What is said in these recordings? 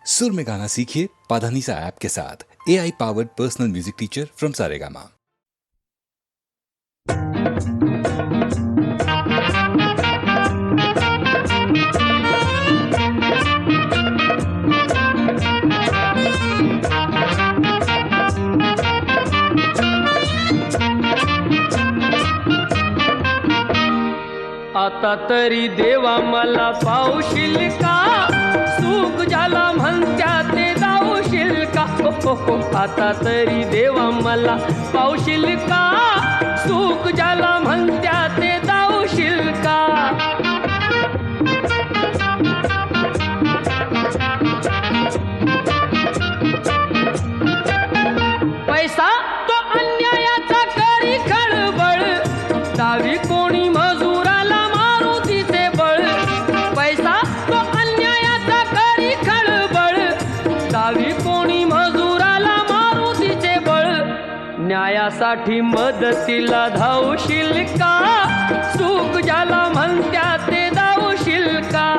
सुर में गाना सीखिए पाधानीसा ऐप के साथ। AI powered personal music teacher from Saregama. आता तरी देवा मला पावशील का, सुख ज्याला म्हणत्या ते दावशील का. हो, आता तरी देवा मला पावशील का, सुख ज्याला म्हणत्या ते दावशील का. पैसा तो अन्यायाचा करी खळबळ, दावी कोणी मजुराला मारू तिचे बळ. पैसा तो अन्यायाचा करी खळबळ, दावी कोणी मजुराला मारू तिचे बळ. न्यायासाठी मदतीला धावशील का, सुख ज्याला म्हणत्या ते दावशील का.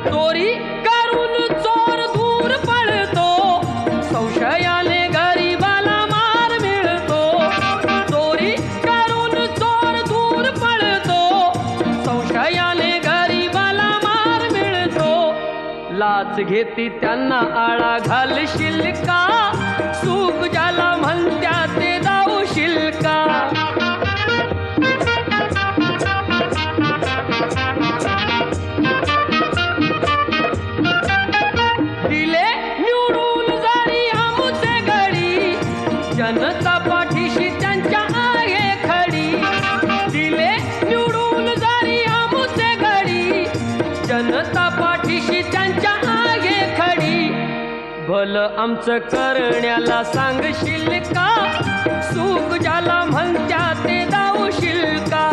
चोरी करून चोर दूर पळतो, संशयाने गरीबाला मार मिळतो. चोरी करून चोर दूर पळतो, संशयाने गरीबाला मार मिळतो. लाच घेती त्यांना आळा घालशील का, सुख ज्याला म्हणत्या ते दावशील का. दिले निवडून जरी आमुचे घडी, जनता पाठीशी त्यांच्या आहे खडी. दिले निवडून जरी आमुचे घडी, जनता पाठीशी त्यांच्या आहे खडी. भलं आमचं करण्याला सांगशील का, सुख ज्याला म्हणत्या ते दावशील का.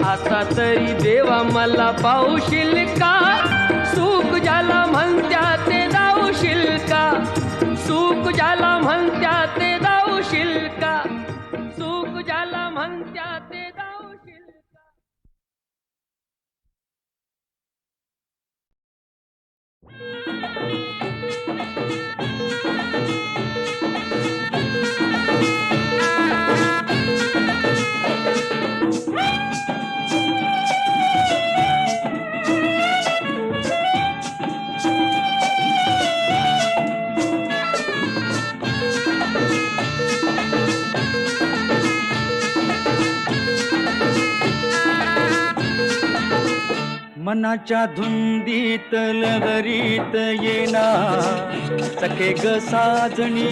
आता तरी देवा मला पावशील का, सुख ज्याला म्हणत्या ते दावशील का. सुख ज्याला म्हणत्या ते दावशील का. सुख ज्याला म्हणत्या ते दावशील का. मनाच्या धुंदीत लहरीत येना, सखे ग साजणी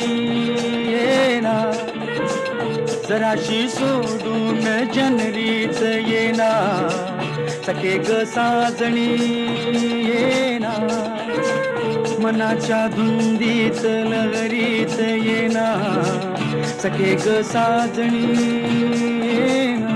येना. जराशी सोडून जनरीत येना, सखे ग साजणी येना. मनाच्या धुंदीत लहरीत येना, सखे ग साजणी येना.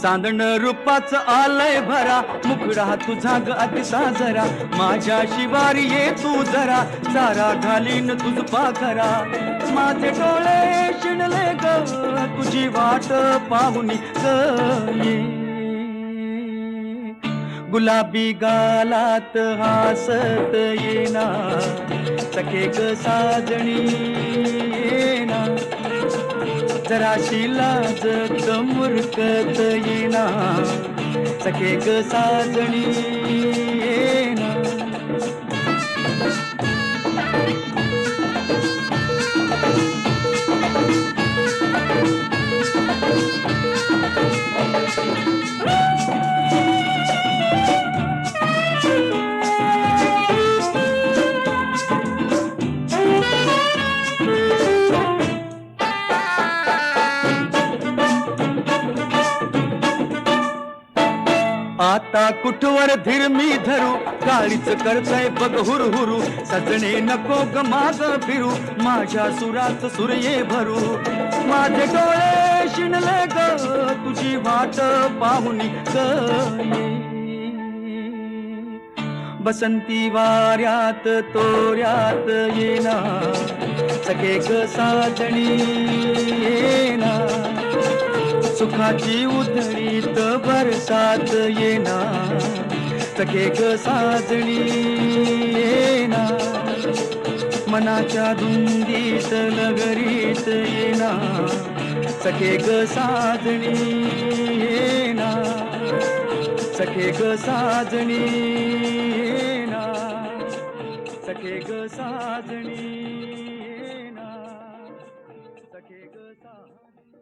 चांदण रूपाचं आलय भरा, मुखडा तुझा ग अतिसा जरा. माझ्या शिवारी ये तू जरा, चारा घालीन तुझ पाखरा. माझे डोळे शिणले ग तुझी वाट पाहुनी ये. गुलाबी गालात हासत येना, सखे ग साजणी येना. जराशी लाजत मुरकत येना, सखे ग साजणी येना. आता कुठवर धीर मी धरू काळीच करतय बघ हुरहुरू सजणे नको ग माग फिरू माझ्या सुरात सूर्ये भरू माझे डोळे शिणले ग तुझी वाट पाहुनी बसंती वाऱ्यात तोऱ्यात येना सखे ग साजणी येना सुखाची उधळीत बरसात येना सखे ग साजणी येना मनाच्या धुंदीत लगरीत येना सखे ग साजणी येना सखे ग साजणी येना सखे ग साजणी येना सखे ग साजणी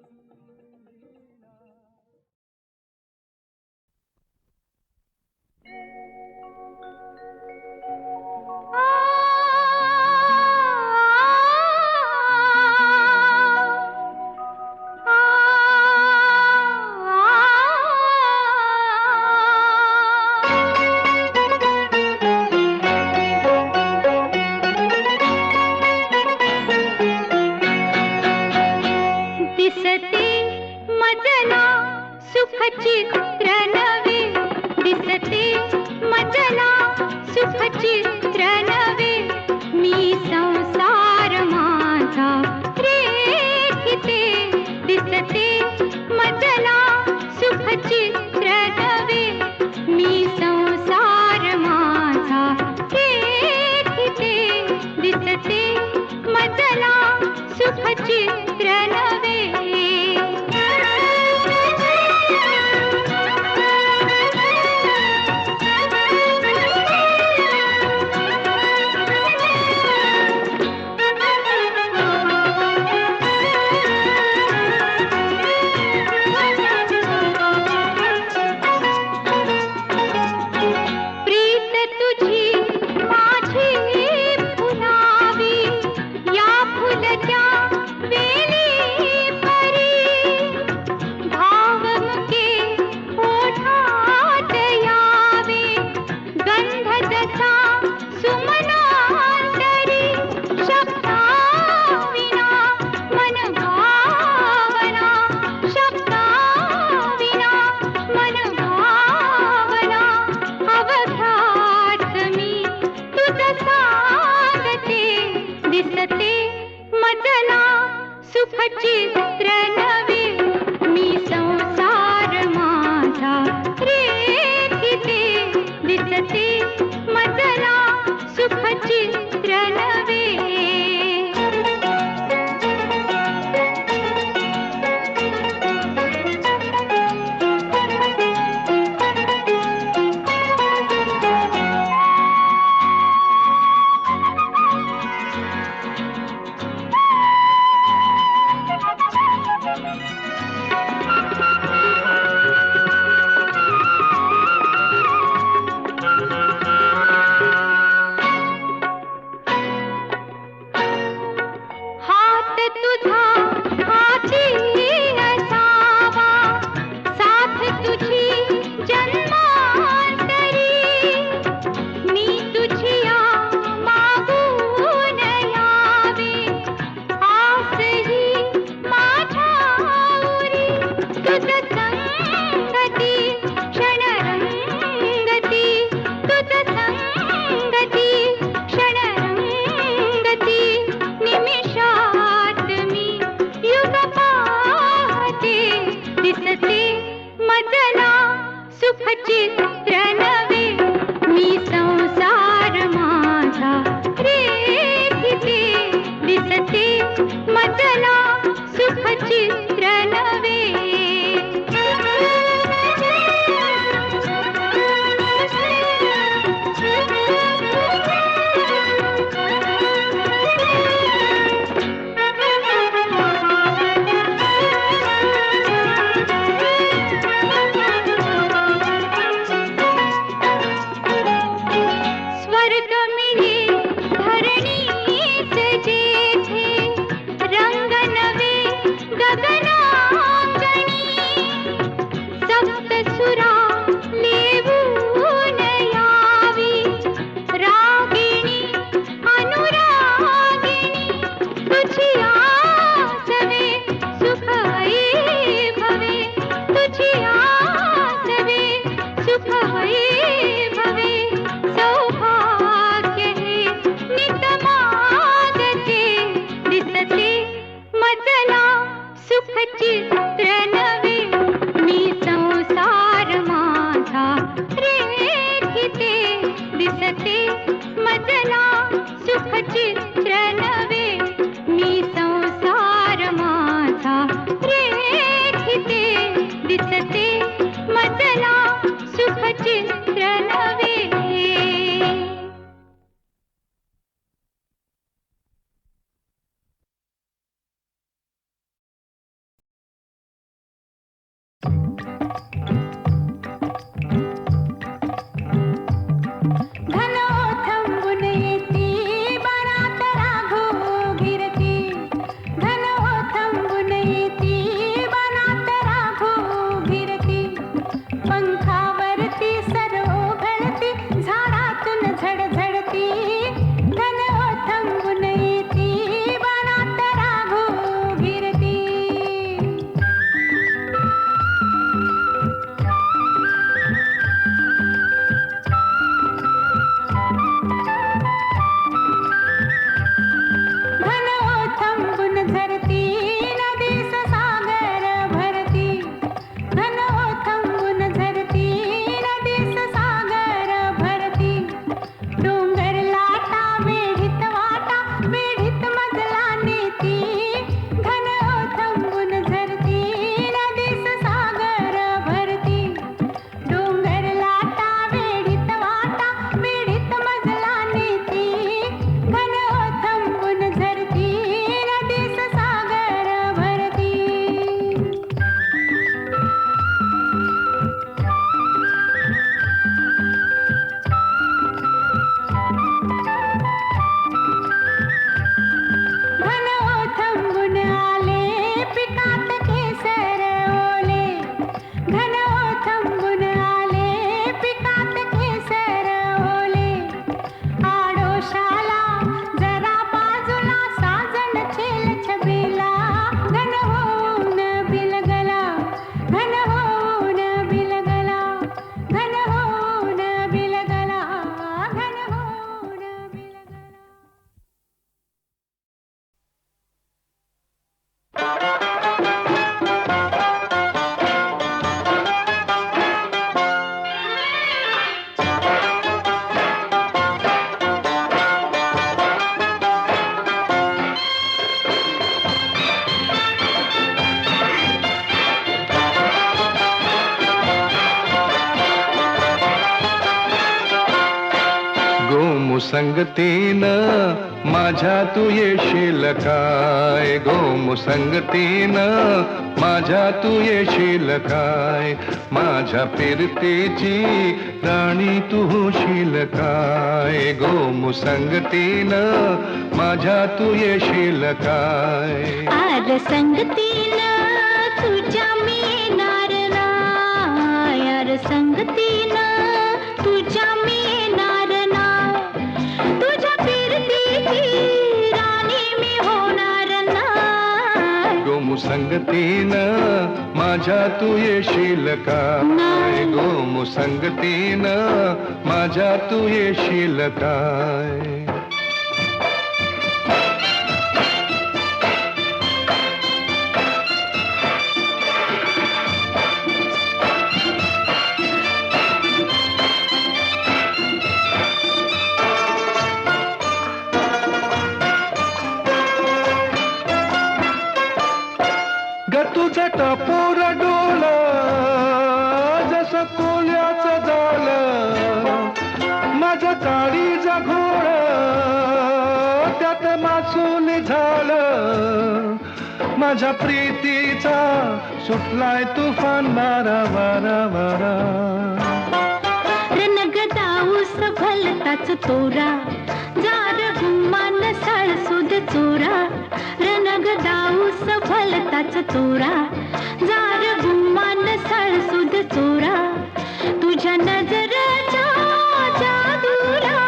चित्र नवे दिसते मजला सुख चित्र नवे मी संसार माझा रेखिते दिसते मजला सुख चित्र नवे मी संसार माझा रेखिते दिसते मजला सुख चित्र नवे चित्र नवे मी संसार माझा रेखिते दिसते मजला सुख चित्र नवे चित्र नवे मी संसार माझा रेखिते दिसते मजला सुख चित्र नवे रंगन वैभवे सौभाग्य हे नित मागते दिसते मजला सुख चित्र नवे मी संसार माझा रेखिते दिसते मजला सुख चित्र नवे मी संसार माझा रेखिते दिसते मजला सुख चित्र नवे. घन थांबून येती बारात राघो गिरती. घन थांबून येती बारात राघो गिरती. पंखावरती सरोघळती झाडातून झडझडती. घन थांबून येती बारात राघो गिरती. घन थांबून झरती नदीस सागर भरती. घन थांबून झरती नदीस सागर भरती. डोंगर लाटा वेढीत वाटा वेढीत मजला नेती. घन थांबून झरती नदीस सागर भरती. डोंगर लाटा वेढीत वाटा वेढीत मजला नेती. घन थांबून झरती नदीस सागर भरती. घन थांबून आले पिकात केसर ओले. घन थांबून आले पिकात केसर ओले. आडोशाला जरा बाजूला साजन छेल छबीला. घन होऊन बिलगला घन होऊन बिलगला. घन होऊन बिलगला घन होऊन बिलगला. गोमुसंगतीनं माझ्या तू येशील काय. गोमुसंगतीनं माझ्या तू येशील काय. माझ्या फिरतीची राणी तू होशील काय. गोमुसंगतीनं माझ्या तू येशील काय. आर संगतीनं तुझ्या मी येणार नाय. आर संगतीनं तुझ्या मी येणार नाय. तुझ्या फिरतीची राणी मी होणार नाय. गोमुसंगतीनं माझ्या तू येशील काय. गोमुसंगतीनं माझ्या तू येशील काय. तुझं टपोर डोल जसं कोल्याचं झालं. माझं काळीचं घोळ त्यात मासून झालं. माझ्या प्रीतीचा सुटलाय तुफान वारा वारा वारा. रणगदाऊस भलताच तोरा जार गुमान साळसुद चोरा. रणगदाऊस भलताच तोरा जार गुमान साळसुद चोरा. तुझ्या नजरेच्या जादूला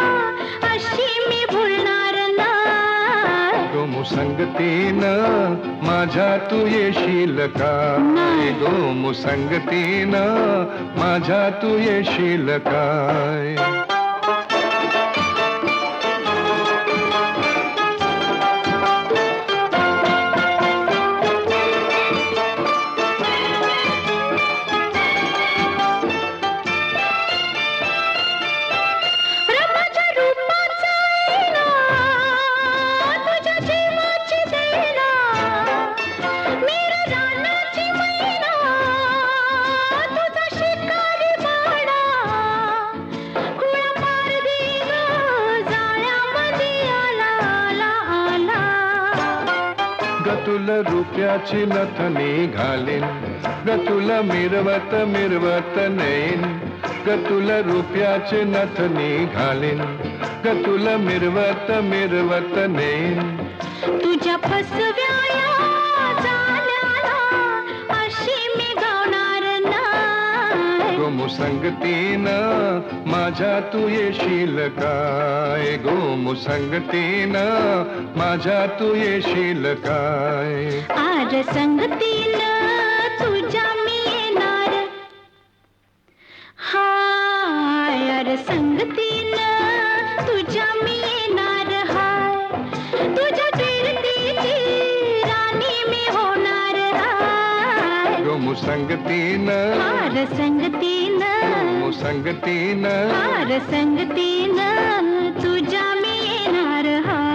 अशी मी भुलणार नाही. संग मुसंगतीनं माझ्या तू येशील काय गो मुसंगतीनं माझ्या तू येशील काय तुला रुपयाची नथनी घालीन ग तुला मिरवत मिरवत नेईन ग तुला रुपयाची नथनी घालीन ग तुला मिरवत मिरवत नेईन तुझ्या फसव्या जाण्याला अशी मी गावणार नाही गो मुसंगतीनं माझ्या तू येशील काय गो मुसंगतीनं माझ्या तू येशील काय आर संगतीनं तुझ्या मी येणार हाय आर संगतीनं तुझ्या मी येणार हाय तुझ्या कीर्तीची राणी मी होणार हाय गो मुसंगतीनं आर संगतीनं मुसंगतीनं आर संगतीनं तुझ्या मी येणार हाय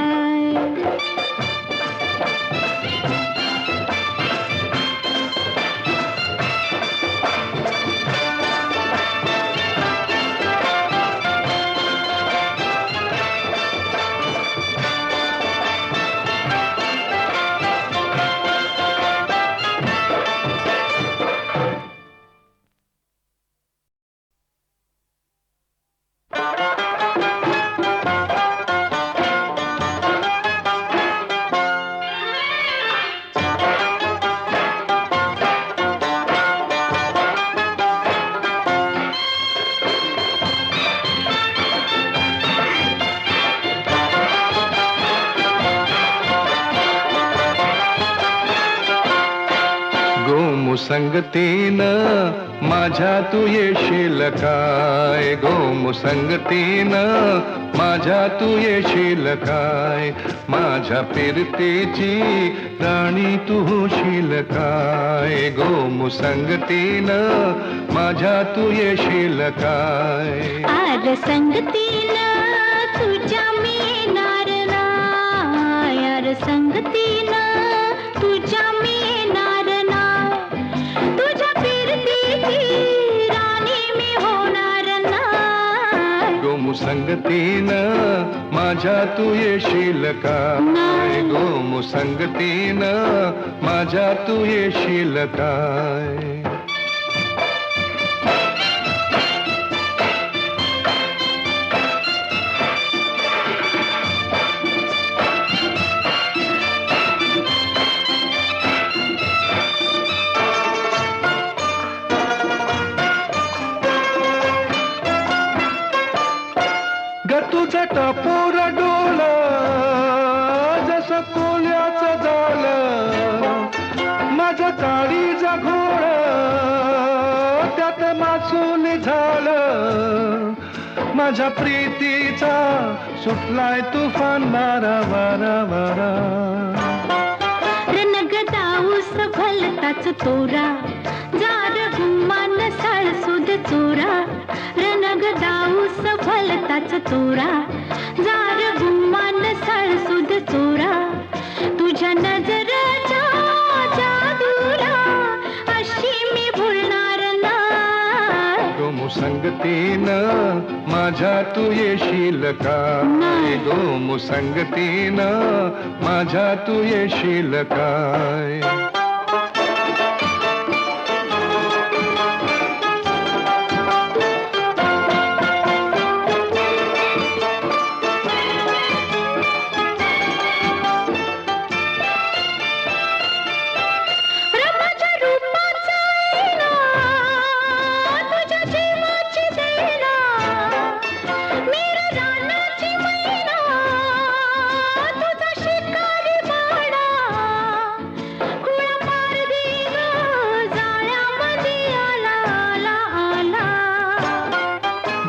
मुसंगतीनं माझ्या तू येशील काय गो मुसंगतीनं माझ्या तू येशील काय माझ्या फिरतेची राणी तू होशील काय गो मुसंगतीनं माझ्या तू येशील काय आर संगतीनं तुझ्या मी येणार नाय आर संगतीनं तुझ्या मी येणार नाय तुझ्या फिरतीची राणी मी होणार नाय गो मुसंगतीनं माझ्या तू येशील काय गो मुसंगतीनं माझ्या तू येशील काय तुझं टपोर डोल जसं कोल्याचं झालं माझं काळीचं घोळ त्यात मासून झालं माझ्या प्रीतीचा सुटलाय तुफान वारा वारा वारा रणग दाऊस भलताच तोरा जार गुमान साळसुद चोरा रणग दाऊस भलताच तोरा जार गुमान साळसुद चोरा तुझ्या नजरेच्या जादूला अशी मी भुलणार नाही गो मुसंगतीनं माझ्या तू येशील काय गो मुसंगतीनं माझ्या तू येशील काय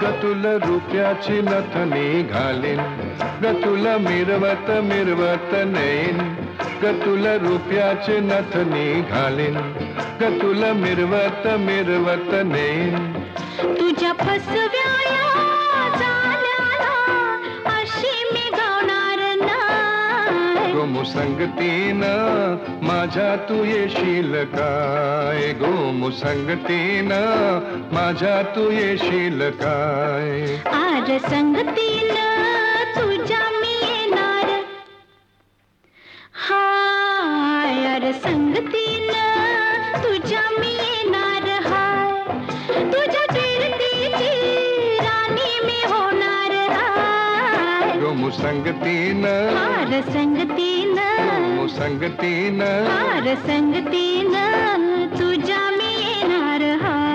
ग तुला रुपयाची नथनी घालीन ग तुला मिरवत मिरवत नेईन ग तुला रुपयाची नथनी घालीन ग तुला मिरवत मिरवत नेईन तुझ्या फसव्याया जाल्याला अशी मी गावणार नाही गोमुसंगतीनं माझ्या तू येशील काय गोमुसंगतीनं माझ्या तू येशील काय आर संगतीनं तुझ्या मी येणार हाय आर संगतीनं तुझ्या मी येणार हाय तुझ्या कीर्तीची राणी मी होणार हाय गोमुसंगतीनं आर संगतीनं गोमुसंगतीनं आर संगतीनं तुझ्या मी येणार हाय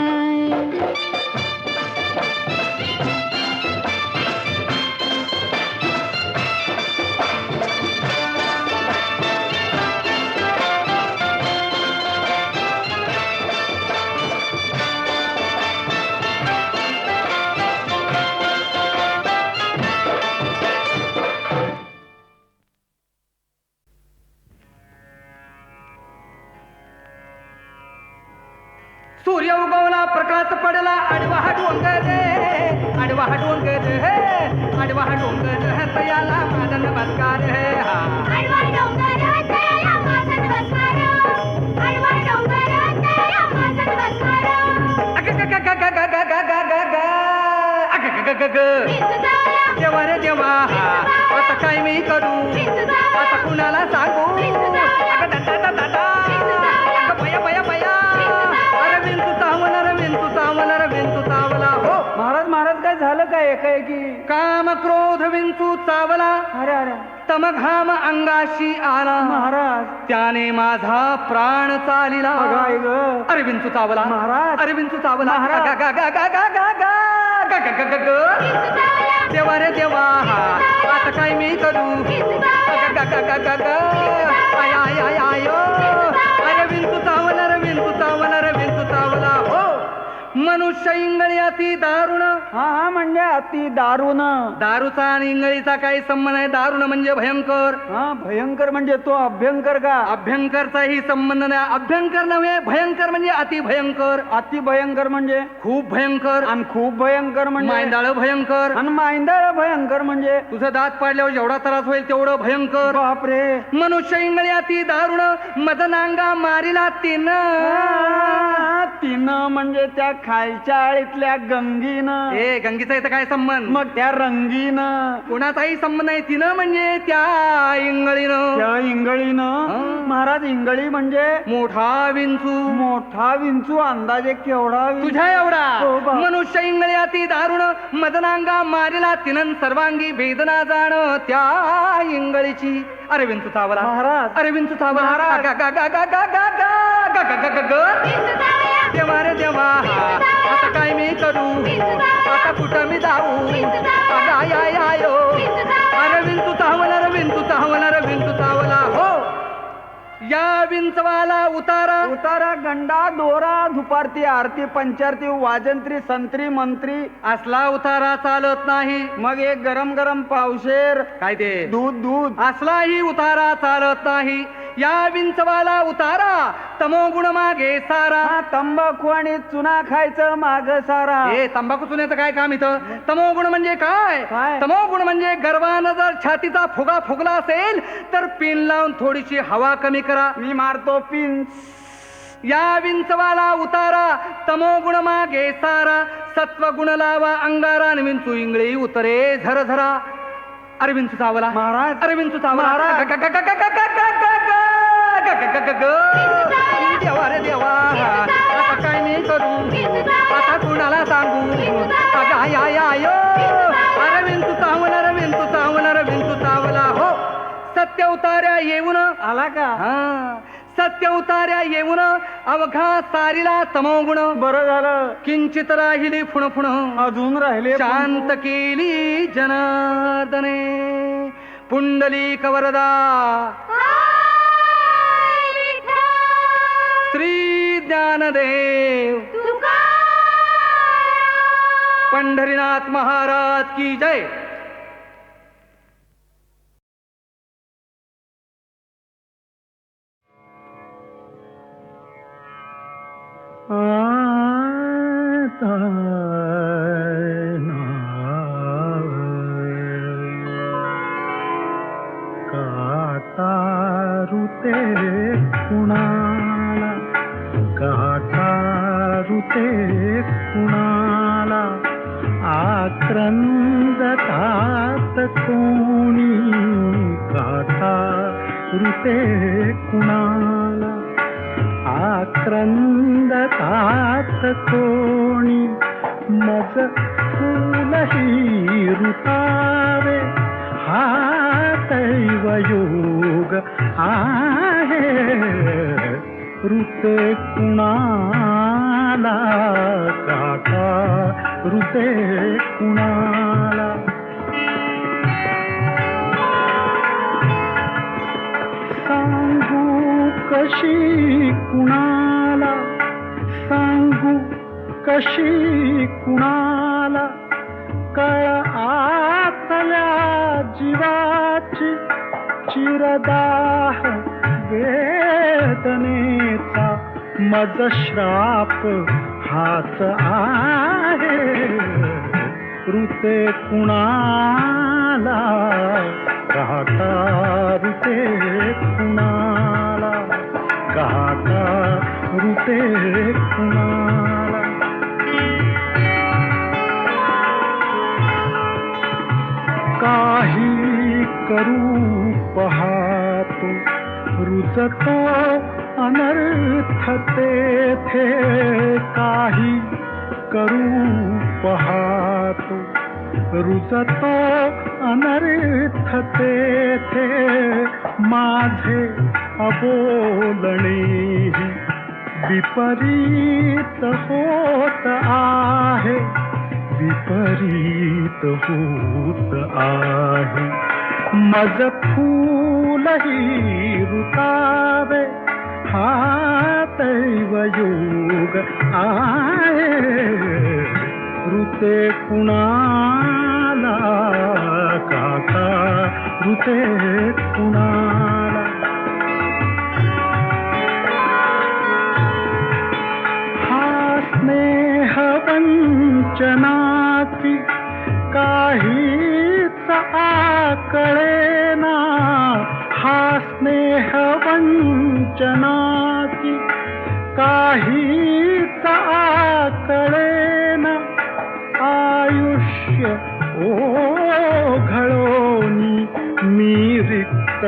सूर्य उगवला प्रकाश पडला आडवा हा डोंगर आडवा हा डोंगर आडवा हा डोंगर तयाला माझा नमस्कार आडवा डोंगर तयाला माझा नमस्कार आडवा डोंगर तयाला माझा नमस्कार देवा रे देवा आता काय मी करू आता कुणाला सांगू बया बया बया अरे विंचू चावला हो महाराज महाराज काय झालं काय एकाएकी काम क्रोध विंचू चावला अरे अरे तमघाम अंगाशी आला महाराज त्याने माझा प्राण चालिला अगाय ग अरे विंचू चावला महाराज. अरे विंचू चावला महाराज. गा, गा, गा, गा, गा, गा, गा, गा, गा, गा, गा, गा. देवा रे देवा आता काय मी करू गा, गा, गा, गा, गा, गा. आय, आय, आय, आय, ओ. अरे विंचू चावला रे विंचू चावला रे विंचू चावला हो मनुष्य इंगळी अति दारुण हा हा म्हणजे अति दारुण दारूचा आणि इंगळीचा काही संबंध आहे दारुण म्हणजे भयंकर हा भयंकर म्हणजे तो अभ्यंकर का अभ्यंकरचाही संबंध नाही अभ्यंकर नव्हे भयंकर म्हणजे अति भयंकर अति भयंकर म्हणजे खूप भयंकर आणि खूप भयंकर म्हणजे मांदाळ भयंकर आणि मांदाळ भयंकर म्हणजे तुझं दात पाडल्यावर जेवढा त्रास होईल तेवढं भयंकर बापरे मनुष्य इंगळी अति दारुण मदनांगा मारिला तिनं म्हणजे त्या खालच्या आळीतल्या गंगीनं ए गंगीचा इथं काय संबंध मग त्या रंगीनं कोणाचाही संबंध नाही तिनं म्हणजे त्या इंगळीनं त्या इंगळीनं महाराज इंगळी म्हणजे मोठा विंचू मोठा विंचू अंदाजे केवढा विंचू? तुझ्या एवढा हो बा. मनुष्य इंगळी अति दारुण मदनांगा मारिला तिनं सर्वांगी वेदना जाण त्या इंगळीची अरे विंचू चावला महाराज. अरे विंचू चावला महाराज. गा, गा, गा, गा, गा, गा, गा, गा, गा, गा, गा, गा. देवा रे देवा आता काय मी करू आता कुठं मी जाऊ आय, आय, आय, ओ. अरे विंचू चावला रे विंचू चावला रे विंचू चावला हो या विंचवाला उतारा उतारा गंडा दोरा धुपारती आरती पंचारती वाजंत्री संत्री मंत्री असला उतारा चालत नाही मग एक गरम गरम पावशेर काय ते दूध दूध असलाही उतारा चालत नाही या विंचवाला उतारा तमोगुण मागे सारा हा तंबाखू आणि चुना खायचं माग सारा हे तंबाखू चुन्याचं काय काम इथं तमोगुण म्हणजे काय काय? तमोगुण म्हणजे गर्वानं जर छातीचा फुगा फुगला असेल तर पिन लावून थोडीशी हवा कमी करा मी मारतो पिन या विंचवाला उतारा तमोगुण मागे सारा सत्वगुण लावा अंगारा आणि विंचू इंगळी उतरे झर झरा अरे विंचू चावला महाराज. अरे विंचू चावला महाराज. ग, ग, ग, ग, ग, ग, ग, ग, ग, ग, ग, ग, ग. देवा रे देवा आता काय मी करू आता कुणाला सांगू आय, आय, आय, ओ. अरे विंचू चावला रे विंचू चावला रे विंचू चावला हो सत्य उतार्या येऊन आला का हा सत्य उतार्या येऊन अवघा सारीला तमोगुण बरं झालं किंचित राहिली फुण फुण अजून राहिले शांत केली जनार्दने पुंडलिक वरदा श्री ज्ञानदेव पंढरीनाथ महाराज की जय. काटारुते कुणाला, काटारुते कुणाला, आक्रंदतात कोणी, काटारुते कुणाला, आक्रंदतात कोणी, मज फूलही रुतावे, हा दैवयोग आहे, ऋते कुणाला, काटा ऋते कुणाला. सांगू कशी कुणाला, सांगू कशी कुणाला, कळ आतल्या जीवाची, चिरदाह वेदनेचा, मज श्राप हाच आहे, ऋते कुणाला, काटा ऋते कुणाला, काटा ऋते कुणाला. काही करू पहातो, रुजतो अनर्थ तेथे, काही करू पहातो, रुजतो अनर्थ तेथे, माझे अबोलणे विपरीत होत आहे, विपरीत होत आहे, मज फूलही रुतावे, हा दैवयोग आहे, ऋते कुणाला, काटा ऋते कुणाला. हा स्नेह वंचनाची काहीच आकळेना, हा स्नेह वंचनाची काहीच आकळेना, आयुष्य ओघळोनी मी रिक्त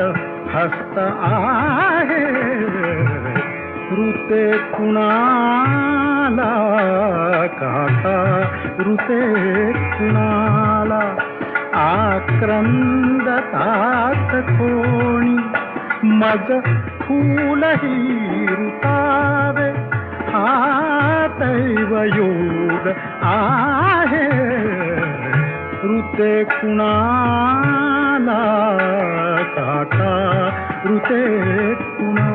हस्त आहे, ऋते कुणाला, काटा ऋते कुणाला, आक्रंदतात कोणी, मज फूलही रुतावे, हा दैवयोग आहे, ऋते कुणाला, काटा ऋते कुणाला.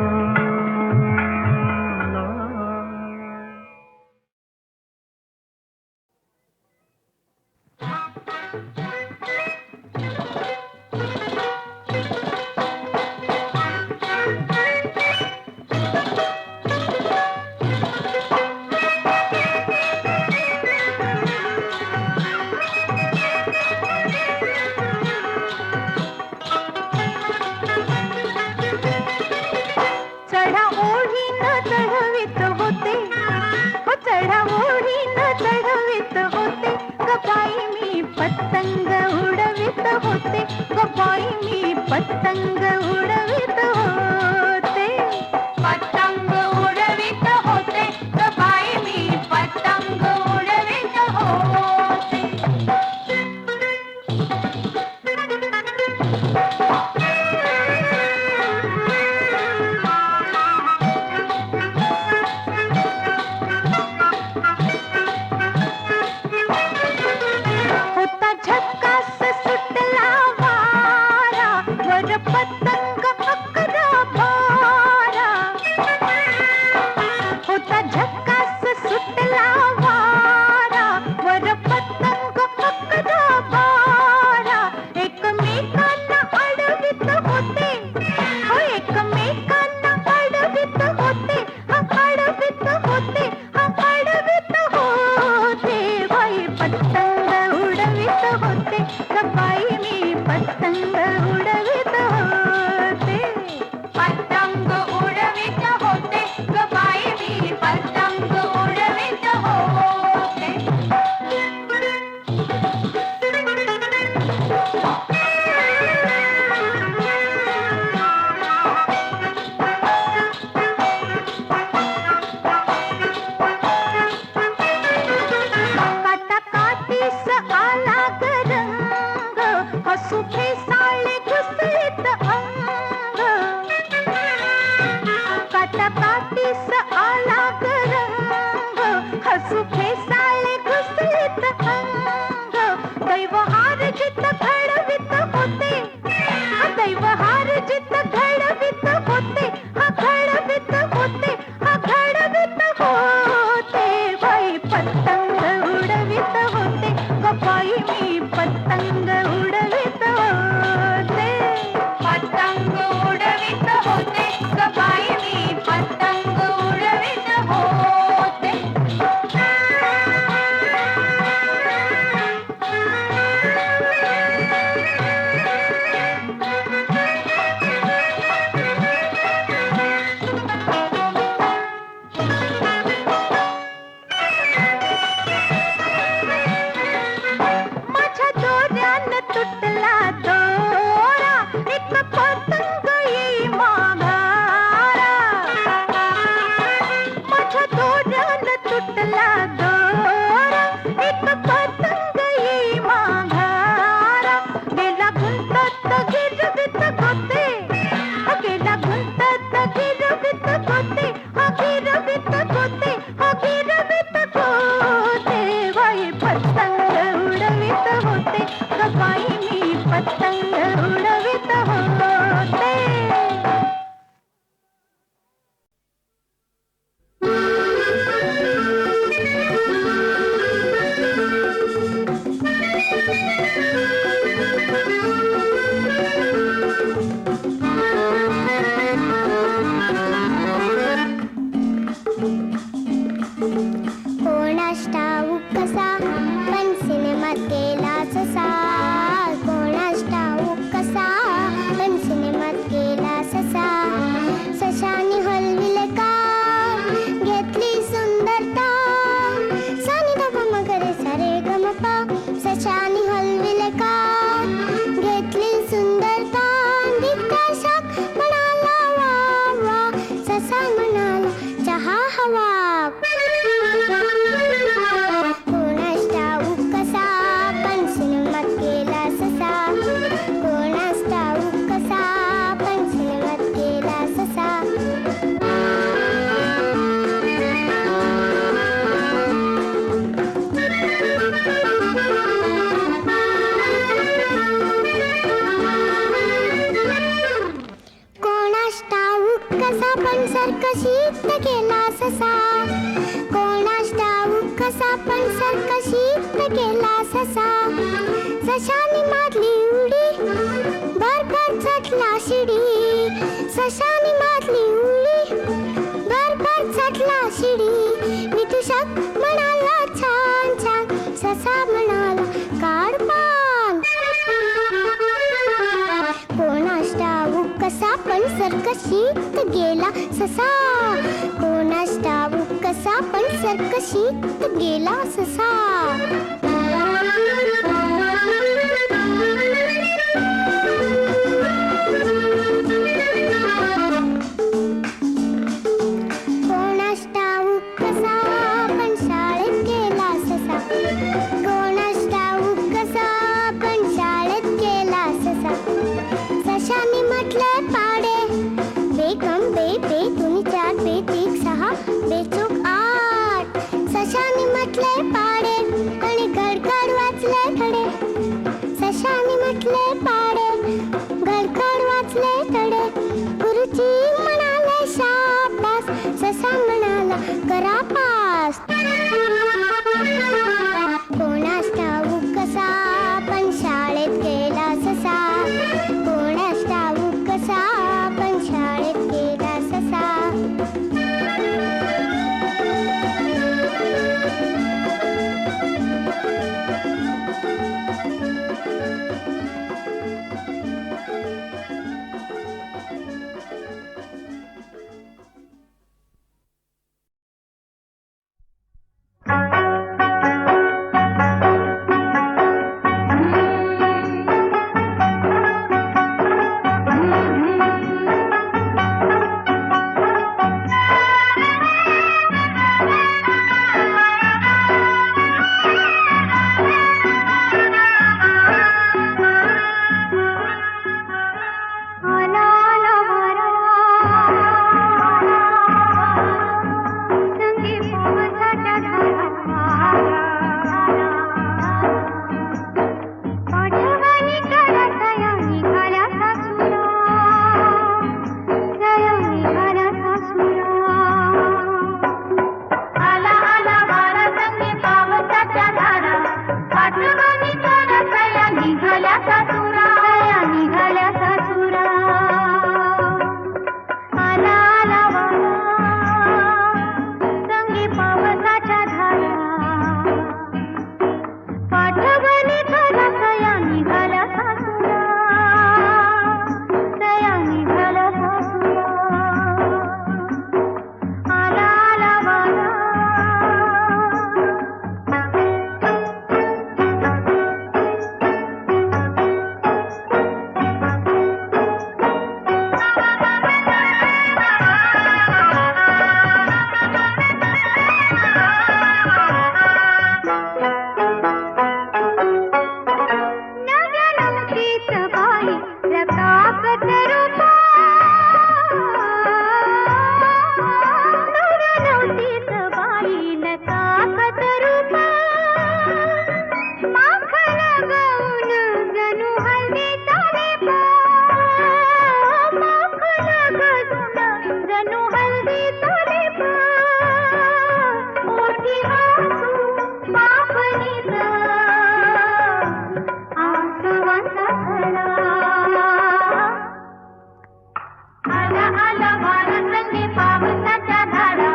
पतंग उडवित होते, पतंग उडवित होते, ग बाई मी पतंग उडवित होते. होता झक्कास सुटला वारा, वर पतंग अकरा बारा. होता झक्कास सुटला वारा, वर पतंग सफाई मी पतंग उडवित होते. पतंग उडवित होते ग बाई मी पतंग उडवित होते. काटाकाटीस आला ग रंग, हसू फेसाळे घुसळीत अंग. काटाकाटीस आला ग रंग, हसू फेसाळे घुसळीत अंग. दैवहार जित घडवित होते, दैवहार जित घडवित होते, घडवित होते, घडवित होते. बाई पतंग उडवित होते ग बाई मी पतंग उडवित होते. पतंग उडवित होते ग बाई मी पतंग उडवित होते. माझ्या दोऱ्यानं तुटला दोरा, एक पतंग येई माघारा. माझ्या दोऱ्यानं तुटला दोरा, एक पतंग येई माघारा. गेला गुंतत गिरवित गोते, गेला गुंतत गिरवित गोते, गिरवित गोते, गिरवित गोते. बाई पतंग उडवित होते ग बाई मी पतंग उडवित होते. कोणास ठाऊक कसा पण सिनेमात गेला ससा. कोणास ठाऊक कसा पण सिनेमात गेला ससा. सशाने हलविले का घेतली सुंदरता. सानी धा मगरे सारे गमपा. सशाने हलविले का घेतली सुंदरता. दिग्दर्शक म्हणाला वा वा, ससा म्हणाला चहा हवा. कोणास ठाऊक कसा पण सिनेमात गेला ससा. कोणास ठाऊक कसा पण सिनेमात गेला ससा. कोणास ठाऊक कसा पण सर्कशीत गेला ससा. कोणास ठाऊक कसा पण सर्कशीत गेला ससा. सशाने मारली उडी भरभर चटला शिडी. सशाने मारली उडी भरभर चटला शिडी. विदूषक म्हणाला छान छान, ससा म्हणाला काढ पान. कोणास ठाऊक कसा पण सर्कशीत गेला ससा. कोणास ठाऊक कसा पण सर्कशीत गेला ससा. कोणास ठाऊक कसा पण शाळेत गेला ससा. कोणास ठाऊक कसा पण शाळेत गेला ससा. सशाने म्हटले पाडे बेकम बे बे दुनी चार बे तीन सहा बेचूक 8. सशाने म्हटले पाडे आणि गडगड वाचले खडे. सशाने म्हटले पाडे गडगड वाचले खडे. गुरुजी म्हणाले शाबास, ससा म्हणाला करा पास. कोणास ठाऊक कसा पण शाळेत गेला ससा. कोणास ठाऊक कसा पण शाळेत गेला ससा. निघाल्या सासुरा, तया निघाल्या सासुरा. आला आला वारा, संगी पावसाच्या धारा, पाठवणी करा तया निघाल्या सासुरा, तया निघाल्या सासुरा. आला आला वारा. नव्या नवतीच बाई रकाकत रूपा, नव्या नवतीच बाई रकाकत रूपा, माखन गाऊन जणू हळदीचा लेपा, माखन गाऊन जणू हळदीचा लेपा, ओठी हसू पापणीचा आसवाचा खरा. आला आला वारा संगी पावसाच्या धारा,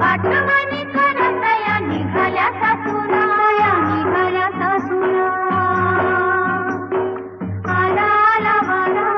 पाठवणी करा तया निघाल्या सासुरा, तया निघाल्या सासुरा. आला आला वारा.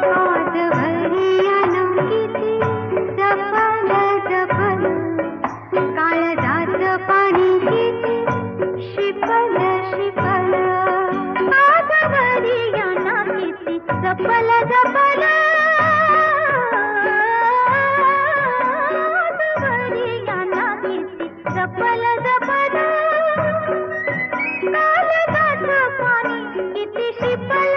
आज भरिया नवकीची जपल जपल, काळजाचं पाणी किती शिपल शिपल. आज भरिया नवकीची जपल जपल, आज भरिया नवकीची जपल जपल, काळजाचं पाणी किती शिपल